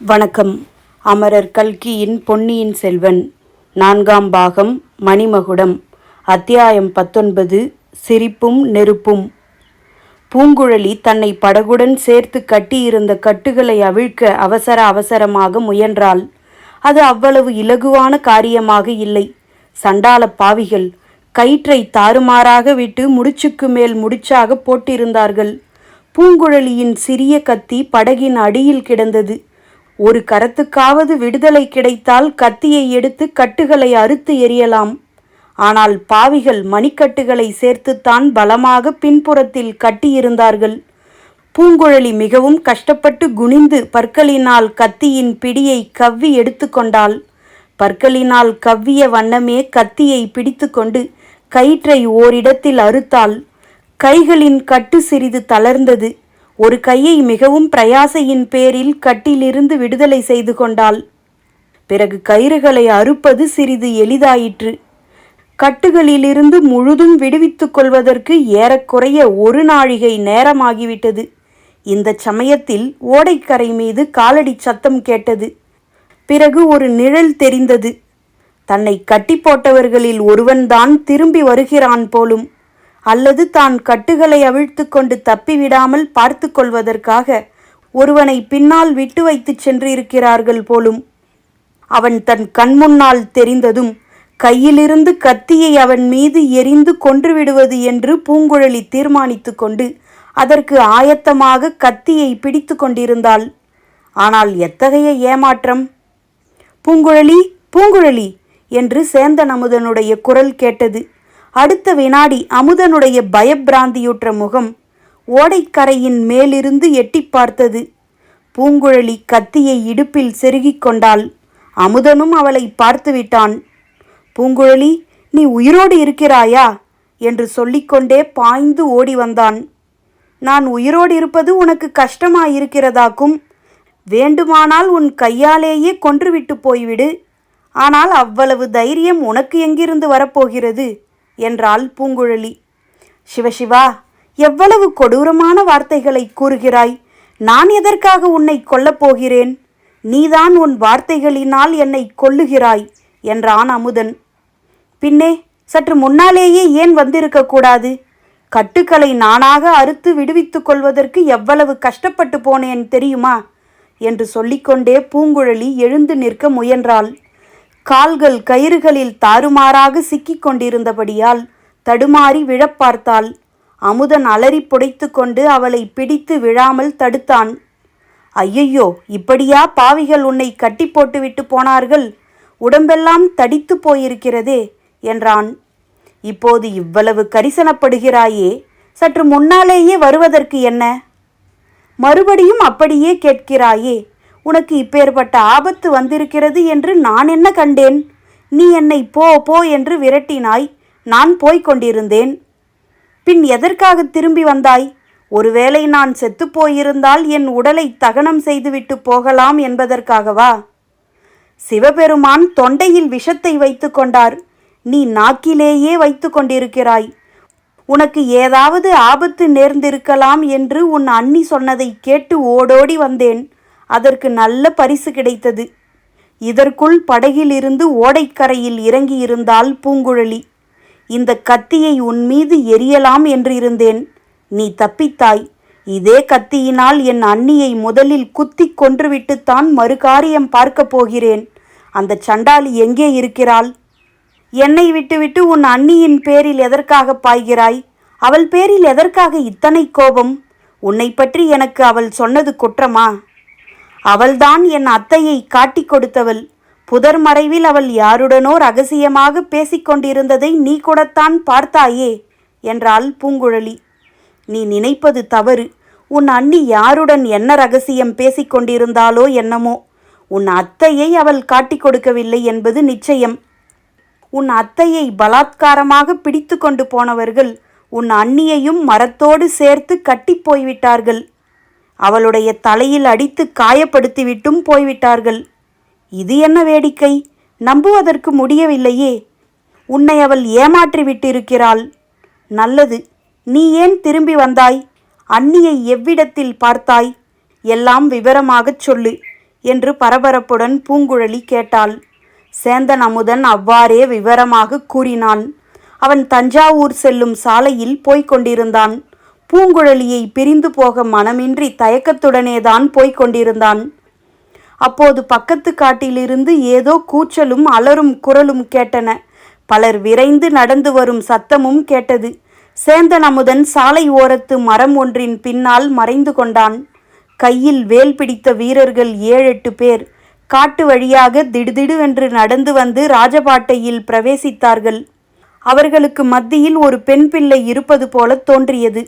வணக்கம். அமரர் கல்கியின் பொன்னியின் செல்வன் 4ஆம் பாகம் மணிமகுடம். அத்தியாயம் 19. சிரிப்பும் நெருப்பும். பூங்குழலி தன்னை படகுடன் சேர்த்து கட்டியிருந்த கட்டுகளை அவிழ்க்க அவசரமாக முயன்றாள். அது அவ்வளவு இலகுவான காரியமாக இல்லை. சண்டாள பாவிகள் கயிற்றை தாறுமாறாக விட்டு முடிச்சுக்கு மேல் முடிச்சாக போட்டிருந்தார்கள். பூங்குழலியின் சிறிய கத்தி படகின் அடியில் கிடந்தது. ஒரு கரத்துக்காவது விடுதலை கிடைத்தால் கத்தியை எடுத்து கட்டுகளை அறுத்து எறியலாம். ஆனால் பாவிகள் மணிக்கட்டுகளை சேர்த்துத்தான் பலமாக பின்புறத்தில் கட்டியிருந்தார்கள். பூங்குழலி மிகவும் கஷ்டப்பட்டு குனிந்து பற்களினால் கத்தியின் பிடியை கவ்வி எடுத்து கொண்டாள். பற்களினால் கவ்விய வண்ணமே கத்தியை பிடித்து கொண்டு கயிற்றை ஓரிடத்தில் அறுத்தாள். கைகளின் கட்டு சிறிது தளர்ந்தது. ஒரு கையை மிகவும் பிரயாசையின் பேரில் கட்டிலிருந்து விடுதலை செய்து கொண்டாள். பிறகு கயிறுகளை அறுப்பது சிறிது எளிதாயிற்று. கட்டுகளிலிருந்து முழுதும் விடுவித்துக் கொள்வதற்கு ஏறக்குறைய 1 நாழிகை நேரமாகிவிட்டது. இந்த சமயத்தில் ஓடைக்கரை மீது காலடி சத்தம் கேட்டது. பிறகு ஒரு நிழல் தெரிந்தது. தன்னை கட்டி போட்டவர்களில் ஒருவன்தான் திரும்பி வருகிறான் போலும். அல்லது தான் கட்டுகளை அவிழ்த்து கொண்டு தப்பிவிடாமல் பார்த்து கொள்வதற்காக ஒருவனை பின்னால் விட்டு வைத்து சென்றிருக்கிறார்கள் போலும். அவன் தன் கண்முன்னால் தெரிந்ததும் கையிலிருந்து கத்தியை அவன் மீது எறிந்து கொன்றுவிடுவது என்று பூங்குழலி தீர்மானித்து கொண்டு அதற்கு ஆயத்தமாக கத்தியை பிடித்து கொண்டிருந்தாள். ஆனால் எத்தகைய ஏமாற்றம்! பூங்குழலி, பூங்குழலி என்று சேந்தன் அமுதனுடைய குரல் கேட்டது. அடுத்த வினாடி அமுதனுடைய பயப்பிராந்தியுற்ற முகம் ஓடைக்கரையின் மேலிருந்து எட்டி பார்த்தது. பூங்குழலி கத்தியை இடுப்பில் செருகிக் கொண்டாள். அமுதனும் அவளை பார்த்துவிட்டான். பூங்குழலி, நீ உயிரோடு இருக்கிறாயா என்று சொல்லிக்கொண்டே பாய்ந்து ஓடி வந்தான். நான் உயிரோடு இருப்பது உனக்கு கஷ்டமாயிருக்கிறதாக்கும். வேண்டுமானால் உன் கையாலேயே கொன்றுவிட்டு போய்விடு. ஆனால் அவ்வளவு தைரியம் உனக்கு எங்கிருந்து வரப்போகிறது என்றாள் பூங்குழலி. சிவசிவா, எவ்வளவு கொடூரமான வார்த்தைகளை கூறுகிறாய்! நான் எதற்காக உன்னை கொல்லப் போகிறேன்? நீதான் உன் வார்த்தைகளினால் என்னை கொல்லுகிறாய் என்றான் அமுதன். பின்னே சற்று முன்னாலேயே ஏன் வந்திருக்கக்கூடாது? கட்டுக்களை நானாக அறுத்து விடுவித்துக் கொள்வதற்கு எவ்வளவு கஷ்டப்பட்டு போனேன் தெரியுமா என்று சொல்லிக்கொண்டே பூங்குழலி எழுந்து நிற்க முயன்றாள். கால்கள் கயிறுகளில் தாறுமாறாக சிக்கிக் கொண்டிருந்தபடியால் தடுமாறி விழப்பார்த்தாள். அமுதன் அலறி புடைத்து கொண்டு அவளை பிடித்து விழாமல் தடுத்தான். ஐயையோ, இப்படியா பாவிகள் உன்னை கட்டி போட்டுவிட்டு போனார்கள்? உடம்பெல்லாம் தடித்து போயிருக்கிறதே என்றான். இப்போது இவ்வளவு கரிசனப்படுகிறாயே, சற்று முன்னாலேயே வருவதற்கு என்ன? மறுபடியும் அப்படியே கேட்கிறாயே? உனக்கு இப்பேற்பட்ட ஆபத்து வந்திருக்கிறது என்று நான் என்ன கண்டேன்? நீ என்னை போ போ என்று விரட்டினாய். நான் போய்க் கொண்டிருந்தேன். பின் எதற்காக திரும்பி வந்தாய்? ஒருவேளை நான் செத்துப்போயிருந்தால் என் உடலை தகனம் செய்துவிட்டு போகலாம் என்பதற்காகவா? சிவபெருமான் தொண்டையில் விஷத்தை வைத்து கொண்டார். நீ நாக்கிலேயே வைத்து கொண்டிருக்கிறாய். உனக்கு ஏதாவது ஆபத்து நேர்ந்திருக்கலாம் என்று உன் அண்ணி சொன்னதை கேட்டு ஓடோடி வந்தேன். அதற்கு நல்ல பரிசு கிடைத்தது. இதற்குள் படகிலிருந்து ஓடைக்கரையில் இறங்கியிருந்தாள் பூங்குழலி. இந்த கத்தியை உன் மீது எரியலாம் என்றிருந்தேன். நீ தப்பித்தாய். இதே கத்தியினால் என் அண்ணியை முதலில் குத்தி கொன்றுவிட்டுத்தான் மறுகாரியம் பார்க்க போகிறேன். அந்த சண்டாளி எங்கே இருக்கிறாள்? என்னை விட்டுவிட்டு உன் அண்ணியின் பேரில் எதற்காக பாய்கிறாய்? அவள் பேரில் எதற்காக இத்தனை கோபம்? உன்னை பற்றி எனக்கு அவள் சொன்னது குற்றமா? அவள்தான் என் அத்தையை காட்டிக் கொடுத்தவள். புதர் மறைவில் அவள் யாருடனோ ரகசியமாக பேசிக்கொண்டிருந்ததை நீ கூடத்தான் பார்த்தாயே என்றாள் பூங்குழலி. நீ நினைப்பது தவறு. உன் அண்ணி யாருடன் என்ன ரகசியம் பேசிக்கொண்டிருந்தாலோ என்னமோ, உன் அத்தையை அவள் காட்டிக் கொடுக்கவில்லை என்பது நிச்சயம். உன் அத்தையை பலாத்காரமாக பிடித்து கொண்டு போனவர்கள் உன் அண்ணியையும் மரத்தோடு சேர்த்து கட்டி போய்விட்டார்கள். அவளுடைய தலையில் அடித்து காயப்படுத்திவிட்டும் போய்விட்டார்கள். இது என்ன வேடிக்கை? நம்புவதற்கு முடியவில்லையே. உன்னை அவள் ஏமாற்றி விட்டிருக்கிறாள். நல்லது, நீ ஏன் திரும்பி வந்தாய்? அண்ணியை எவ்விடத்தில் பார்த்தாய்? எல்லாம் விவரமாகச் சொல்லு. என்று பரபரப்புடன் பூங்குழலி கேட்டாள். சேந்தன் அமுதன் அவ்வாறே விவரமாக கூறினான். அவன் தஞ்சாவூர் செல்லும் சாலையில் போய்க் கொண்டிருந்தான். பூங்குழலியை பிரிந்து போக மனமின்றி தயக்கத்துடனேதான் போய்க் கொண்டிருந்தான். அப்போது பக்கத்து காட்டிலிருந்து ஏதோ கூச்சலும் அலறும் குரலும் கேட்டன. பலர் விரைந்து நடந்து வரும் சத்தமும் கேட்டது. சேந்தன் அமுதன் சாலை ஓரத்து மரம் ஒன்றின் பின்னால் மறைந்து கொண்டான். கையில் வேல் பிடித்த வீரர்கள் 7-8 பேர் காட்டு வழியாக திடுதிடுவென்று நடந்து வந்து ராஜபாட்டையில் பிரவேசித்தார்கள். அவர்களுக்கு மத்தியில் ஒரு பெண் பிள்ளை இருப்பது போல தோன்றியது.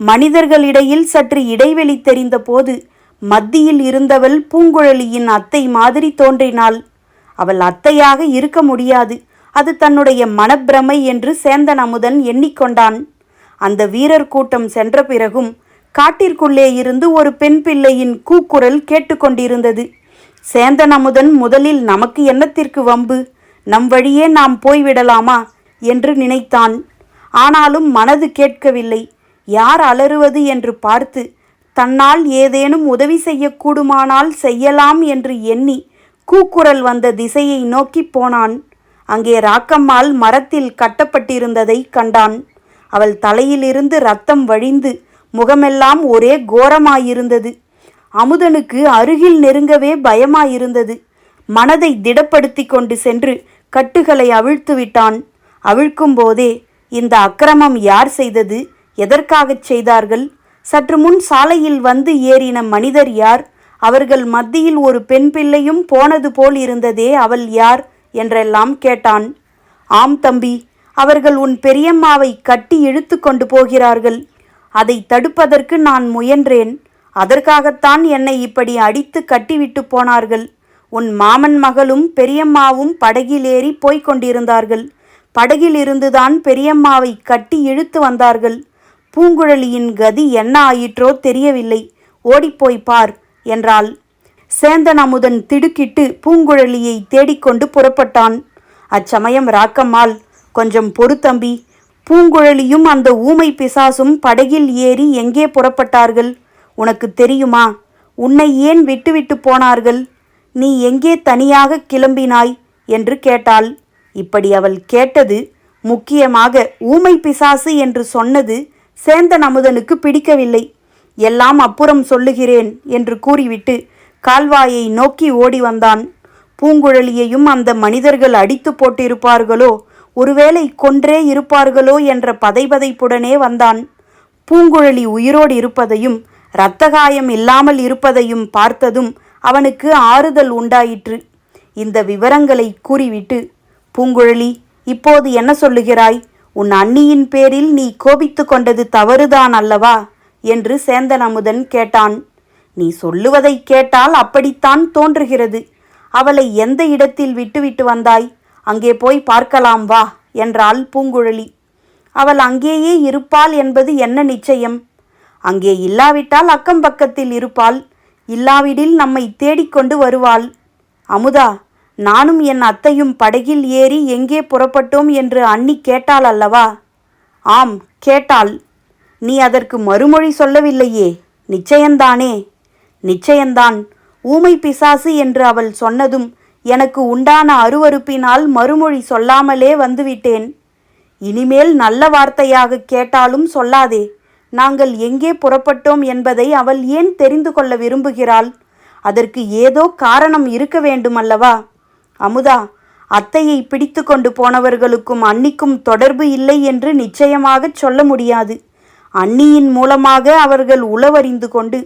மனிதர்களிடையில் சற்று இடைவெளி தெரிந்த போது மத்தியில் இருந்தவள் பூங்குழலியின் அத்தை மாதிரி தோன்றினாள். அவள் அத்தையாக இருக்க முடியாது, அது தன்னுடைய மனப்பிரமை என்று சேந்தன் அமுதன் எண்ணிக்கொண்டான். அந்த வீரர் கூட்டம் சென்ற பிறகும் காட்டிற்குள்ளே இருந்து ஒரு பெண் பிள்ளையின் கூக்குரல் கேட்டுக்கொண்டிருந்தது. சேந்தன் அமுதன் முதலில் நமக்கு என்னத்திற்கு வம்பு, நம் வழியே நாம் போய்விடலாமா என்று நினைத்தான். ஆனாலும் மனது கேட்கவில்லை. யார் அலறுவது என்று பார்த்து தன்னால் ஏதேனும் உதவி செய்யக்கூடுமானால் செய்யலாம் என்று எண்ணி கூக்குரல் வந்த திசையை நோக்கி போனான். அங்கே ராக்கம்மாள் மரத்தில் கட்டப்பட்டிருந்ததை கண்டான். அவள் தலையிலிருந்து இரத்தம் வழிந்து முகமெல்லாம் ஒரே கோரமாயிருந்தது. அமுதனுக்கு அருகில் நெருங்கவே பயமாயிருந்தது. மனதை திடப்படுத்தி கொண்டு சென்று கட்டுகளை அவிழ்த்து விட்டான். அவிழ்க்கும் போதே இந்த அக்கிரமம் யார் செய்தது, எதற்காகச் செய்தார்கள், சற்று முன் சாலையில் வந்து ஏறின மனிதர் யார், அவர்கள் மத்தியில் ஒரு பெண் பிள்ளையும் போனது போல் இருந்ததே, அவள் யார் என்றெல்லாம் கேட்டான். ஆம் தம்பி, அவர்கள் உன் பெரியம்மாவை கட்டி இழுத்து கொண்டு போகிறார்கள். அதை தடுப்பதற்கு நான் முயன்றேன். அதற்காகத்தான் என்னை இப்படி அடித்து கட்டிவிட்டு போனார்கள். உன் மாமன் மகளும் பெரியம்மாவும் படகிலேறி போய்க் கொண்டிருந்தார்கள். படகிலிருந்துதான் பெரியம்மாவை கட்டி இழுத்து வந்தார்கள். பூங்குழலியின் கதி என்ன ஆயிற்றோ தெரியவில்லை, ஓடிப்போய் பார் என்றாள். சேந்தன் அமுதன் திடுக்கிட்டு பூங்குழலியை தேடிக்கொண்டு புறப்பட்டான். அச்சமயம் ராக்கம்மாள், கொஞ்சம் பொறுத்தம்பி, பூங்குழலியும் அந்த ஊமை பிசாசும் படகில் ஏறி எங்கே புறப்பட்டார்கள் உனக்கு தெரியுமா? உன்னை ஏன் விட்டுவிட்டு போனார்கள்? நீ எங்கே தனியாக கிளம்பினாய் என்று கேட்டாள். இப்படி அவள் கேட்டது, முக்கியமாக ஊமை பிசாசு என்று சொன்னது சேந்தன் அமுதனுக்கு பிடிக்கவில்லை. எல்லாம் அப்புறம் சொல்லுகிறேன் என்று கூறிவிட்டு கால்வாயை நோக்கி ஓடி வந்தான். பூங்குழலியையும் அந்த மனிதர்கள் அடித்து போட்டிருப்பார்களோ, ஒருவேளை கொன்றே இருப்பார்களோ என்ற பதைபதைப்புடனே வந்தான். பூங்குழலி உயிரோடு இருப்பதையும் இரத்தகாயம் இல்லாமல் இருப்பதையும் பார்த்ததும் அவனுக்கு ஆறுதல் உண்டாயிற்று. இந்த விவரங்களை கூறிவிட்டு, பூங்குழலி, இப்போது என்ன சொல்லுகிறாய்? உன் அண்ணியின் பேரில் நீ கோபித்து கொண்டது தவறுதான் அல்லவா என்று சேந்தன் அமுதன் கேட்டான். நீ சொல்லுவதை கேட்டால் அப்படித்தான் தோன்றுகிறது. அவளை எந்த இடத்தில் விட்டுவிட்டு வந்தாய்? அங்கே போய் பார்க்கலாம் வா என்றாள் பூங்குழலி. அவள் அங்கேயே இருப்பாள் என்பது என்ன நிச்சயம்? அங்கே இல்லாவிட்டால் அக்கம் பக்கத்தில் இருப்பாள், இல்லாவிடில் நம்மை தேடிக்கொண்டு வருவாள். அமுதா, நானும் என் அத்தையும் படகில் ஏறி எங்கே புறப்பட்டோம் என்று அண்ணி கேட்டாள் அல்லவா? ஆம், கேட்டாள். நீ அதற்கு மறுமொழி சொல்லவில்லையே. நிச்சயந்தானே? நிச்சயந்தான். ஊமை பிசாசு என்று அவள் சொன்னதும் எனக்கு உண்டான அருவருப்பினால் மறுமொழி சொல்லாமலே வந்துவிட்டேன். இனிமேல் நல்ல வார்த்தையாக கேட்டாலும் சொல்லாதே. நாங்கள் எங்கே புறப்பட்டோம் என்பதை அவள் ஏன் தெரிந்து கொள்ள விரும்புகிறாள்? அதற்கு ஏதோ காரணம் இருக்க வேண்டுமல்லவா? அமுதா, அத்தையை பிடித்து கொண்டு போனவர்களுக்கும் அன்னிக்கும் தொடர்பு இல்லை என்று நிச்சயமாக சொல்ல முடியாது. அன்னியின் மூலமாக அவர்கள் உளவறிந்து கொண்டு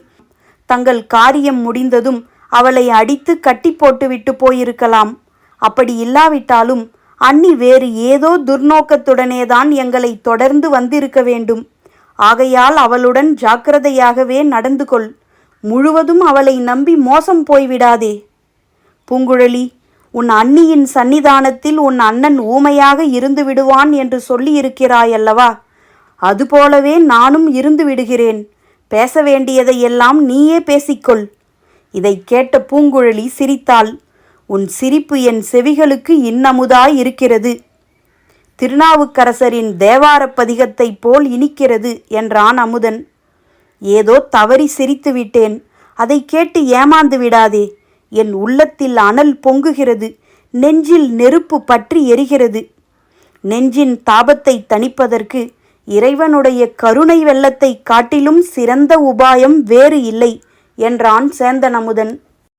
தங்கள் காரியம் முடிந்ததும் அவளை அடித்து கட்டி போட்டுவிட்டு போயிருக்கலாம். அப்படி இல்லாவிட்டாலும் அன்னி வேறு ஏதோ துர்நோக்கத்துடனேதான் எங்களை தொடர்ந்து வந்திருக்க வேண்டும். ஆகையால் அவளுடன் ஜாக்கிரதையாகவே நடந்து கொள். முழுவதும் அவளை நம்பி மோசம் போய்விடாதே. பூங்குழலி, உன் அண்ணியின் சன்னிதானத்தில் உன் அண்ணன் ஊமையாக இருந்து விடுவான் என்று சொல்லியிருக்கிறாயல்லவா? அதுபோலவே நானும் இருந்து விடுகிறேன். பேச வேண்டியதையெல்லாம் நீயே பேசிக்கொள். இதை கேட்ட பூங்குழலி சிரித்தாள். உன் சிரிப்பு என் செவிகளுக்கு இன்னமுதாய் இருக்கிறது. திருநாவுக்கரசரின் தேவாரப் பதிகத்தைப் போல் இனிக்கிறது என்றான் அமுதன். ஏதோ தவறி சிரித்து விட்டேன். அதை கேட்டு ஏமாந்து விடாதே. என் உள்ளத்தில் அனல் பொங்குகிறது, நெஞ்சில் நெருப்பு பற்றி எரிகிறது. நெஞ்சின் தாபத்தை தணிப்பதற்கு இறைவனுடைய கருணை வெள்ளத்தை காட்டிலும் சிறந்த உபாயம் வேறு இல்லை என்றான் சேந்தன் அமுதன்.